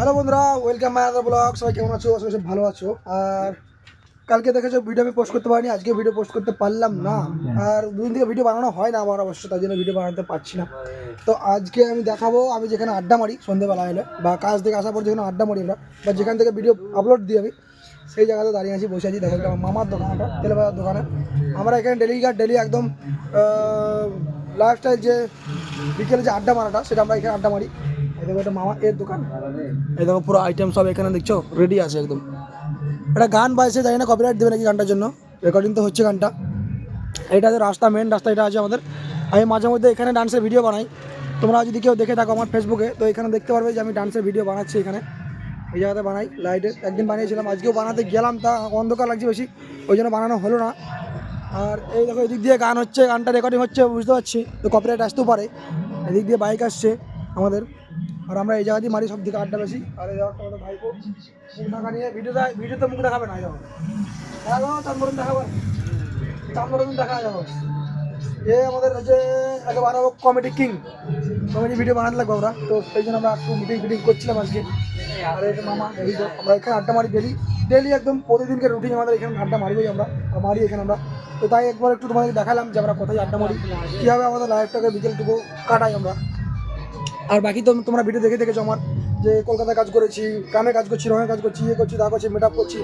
Hello বন্ধুরা, welcome my other blog. সবাই কেমন আছো? আশা করি সব ভালো আছো। আর কালকে দেখেছো ভিডিও আমি পোস্ট করতে পারিনি, আজকে ভিডিও পোস্ট করতে পারলাম না। আর দুদিন থেকে ভিডিও বানানো হয় না আমার অবশ্য, তাই জন্য ভিডিও বানাতে পারছি না। তো আজকে আমি দেখাবো আমি যেখানে আড্ডা মারি সন্ধ্যেবেলা এলে, বা কাজ থেকে আসার পর যেখানে আড্ডা মারি আমরা, বা যেখান থেকে ভিডিও আপলোড দিই আমি, সেই জায়গাতে দাঁড়িয়ে আছি, বসে আছি। দেখো এটা আমার মামার দোকান, ওটা তেলেবাজার দোকানে। আমরা এখানে ডেলি একদম লাইফস্টাইল যে বিকেলে যে আড্ডা মারাটা, সেটা আমরা এখানে আড্ডা মারি। এই দেখো এটা মামা এর দোকান। এই দেখো পুরো আইটেম সব এখানে দেখছো রেডি আছে একদম। একটা গান বাজছে, জানি না কপিরাইট দেবে নাকি গানটার জন্য, রেকর্ডিং তো হচ্ছে গানটা। এটা যে রাস্তা, মেন রাস্তা এটা আছে আমাদের। আমি মাঝে মধ্যে এখানে ডান্সের ভিডিও বানাই, তোমরা যদি কেউ দেখে থাকো আমার ফেসবুকে, তো এখানে দেখতে পারবে যে আমি ডান্সের ভিডিও বানাচ্ছি এখানে, এই জায়গাতে বানাই। লাইটের একদিন বানিয়েছিলাম, আজকেও বানাতে গেলাম, তা অন্ধকার লাগছে বেশি, ওই জন্য বানানো হলো না। আর এই দেখো এদিক দিয়ে গান হচ্ছে, গানটা রেকর্ডিং হচ্ছে বুঝতে পারছি, তো কপিরাইট আসতেও পারে। এদিক দিয়ে বাইক আসছে আমাদের, আর আমরা এই জায়গা দিয়ে মারি সব দিকে আড্ডা বেশি। আর এই দেখো আমাদের ভাইপো মুখ ঢাকা নিয়ে ভিডিওতে মুখ দেখাবে না, যাবো চাঁদমরণ দেখাবো, চাঁদমরণ দেখা যাবো। এ আমাদের হচ্ছে একে বানাবো কমেডি কিং, কমেডি ভিডিও বানাতে লাগবো আমরা, তো সেই জন্য আমরা একটু মিটিং করছিলাম আজকে। আর এই মামা এই তো আমরা এখানে আড্ডা মারি ডেলি একদম প্রতিদিনকে রুটিন আমাদের এখানে আড্ডা মারিবই আমরা, মারি এখানে আমরা। তো তাই একবার একটু তোমাদের দেখালাম যে আমরা কোথায় আড্ডা মারি, কীভাবে আমাদের লাইফটাকে বিকেলটুকু কাটাই আমরা। আর বাকি তো তোমরা ভিডিও দেখেছো আমার, যে কলকাতায় কাজ করেছি, গ্রামে কাজ করছি, রঙে কাজ করছি, ইয়ে করছি, তা করছি, মেট আপ করছি,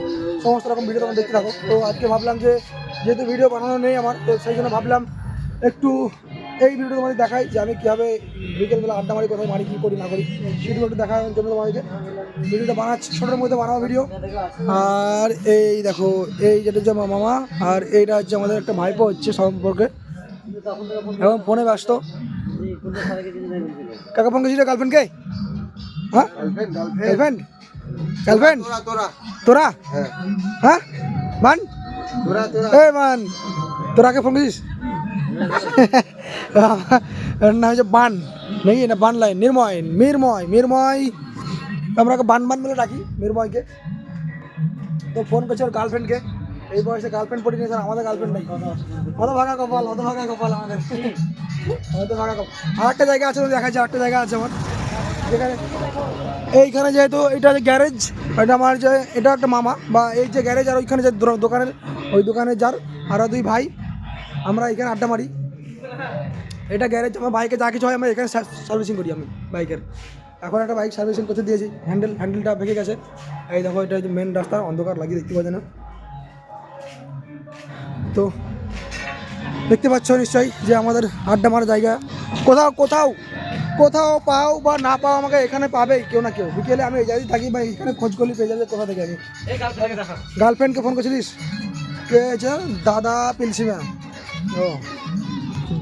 সমস্ত রকম ভিডিও তোমরা দেখতে থাকো। তো আজকে ভাবলাম যে যেহেতু ভিডিও বানানো নেই আমার, তো সেই জন্য ভাবলাম একটু এই ভিডিওটা তোমাদের দেখাই যে আমি কীভাবে বিকেলবেলা আড্ডা মারি, কোথায় মারি, কী করি না করি, সেগুলো একটু দেখার জন্য তোমাদেরকে ভিডিওটা বানাচ্ছি, ছোটোর মধ্যে বানাবো ভিডিও। আর এই দেখো এই যেটা হচ্ছে আমার মামা, আর এইটা হচ্ছে আমাদের একটা ভাইপো হচ্ছে সম্পর্কে, এবং ফোনে ব্যস্ত। কাকা ফোন করছিল গার্লফ্রেন্ডকে? হ্যাঁ গার্লফ্রেন্ড, গার্লফ্রেন্ড তোরা? হ্যাঁ মান এ মান, তোরাকে ফোন করিস? না হচ্ছে বান নাকি না, বান লাইন, মিরময় আমরা বান বলে ডাকি মিরময়কে। তো ফোন করছে ওর গার্লফ্রেন্ডকে, এই বয়সে গার্লফ্রেন্ড পড়ি নিয়ে, আমাদের গার্লফ্রেন্ড নাই। হতভাগা কপাল আমাদের, হতভাগা কপাল। আর একটা জায়গা আছে, দেখাচ্ছে আরেকটা জায়গা আছে আমার, যেখানে এইখানে যেহেতু এটা যে গ্যারেজ, এটা আমার যে এটা একটা মামা, বা এই যে গ্যারেজ, আর ওইখানে যে দোকানের, ওই দোকানের যার আর দুই ভাই, আমরা এখানে আড্ডা মারি। এটা গ্যারেজ, আমার বাইকে যা কিছু হয় আমরা এখানে সার্ভিসিং করি আমি বাইকের। এখন একটা বাইক সার্ভিসিং করতে দিয়েছি, হ্যান্ডেলটা ভেঙে গেছে। এই দেখো এটা হচ্ছে মেন রাস্তা, অন্ধকার লাগিয়ে দেখতে পাচ্ছে না, তো দেখতে পাচ্ছ নিশ্চয়ই যে আমাদের আড্ডা মারার জায়গা। কোথাও পাও বা না পাও, আমাকে এখানে পাবেই কেউ না কেউ। বিকেলে আমি এই জায়গায় থাকি, বা এখানে খোঁজ করলে পেয়ে যাবে কোথা থেকে। আমি গার্লফ্রেন্ডকে ফোন করছিলিস? কে আছে? দাদা পিলসিমা। ও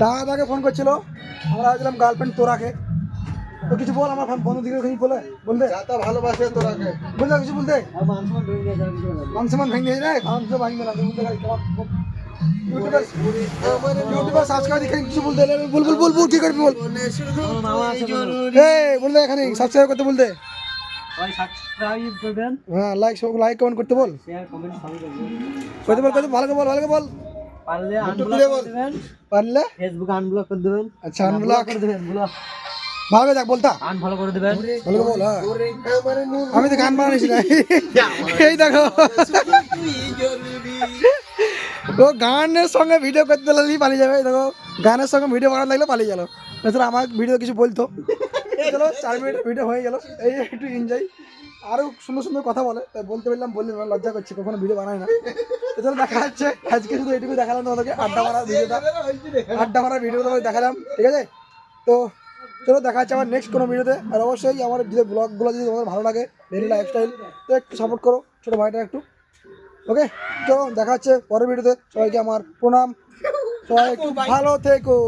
দাদাকে ফোন করছিল, আমরা ভাবছিলাম গার্লফ্রেন্ড তোরাকে। তো কিছু বল আমার বন্ধু দিকে, কিছু বলতে ভালোবাসে তোরাকে, বলতে কিছু বলতে মাংসমান ভেঙে যায় না, মাংস ভাঙবে না ইউটিউবার সাবস্ক্রাইব দেখে কিছু বলতে, বল কি করবি বল, বলতে এখানে সাবস্ক্রাইব করতে বলতে, হ্যাঁ লাইক কমেন্ট করতে বল, ভালো বল, পারলে ফেসবুক আনব্লক করে দেবেন। আচ্ছা আনব্লক করে দেবেন, ভালো করে বলতা আনফলো করে দেবেন, ভালো করে বল। আমি তো গান বানাইছি না, এই দেখো ও গানের সঙ্গে ভিডিও করতে লাগলেই পালিয়ে যাবে। দেখো গানের সঙ্গে ভিডিও বানাতে লাগলে পালিয়ে গেল, তাছাড়া আমার ভিডিও কিছু বলতো। চলো 4 মিনিট ভিডিও হয়ে গেল, এই একটু এনজয়। আরও সুন্দর কথা বলে, তাই বলতে পারলাম, বললি না, লজ্জা করছি, কখনো ভিডিও বানায় না। চলো দেখা যাচ্ছে, আজকে শুধু এটুকু দেখালাম তোমাদেরকে, আড্ডা মারা ভিডিও তোমাদের দেখালাম, ঠিক আছে? তো চলো দেখা যাচ্ছে আমার নেক্সট কোনো ভিডিওতে। আর অবশ্যই আমার যে ব্লগগুলো যদি তোমাদের ভালো লাগে, ডেলি লাইফস্টাইল, তো একটু সাপোর্ট করো ছোটো ভাইটা একটু, ওকে? চলো দেখা যাচ্ছে পরের ভিডিওতে। সবাইকে আমার প্রণাম, সবাই একটু ভালো থেকো।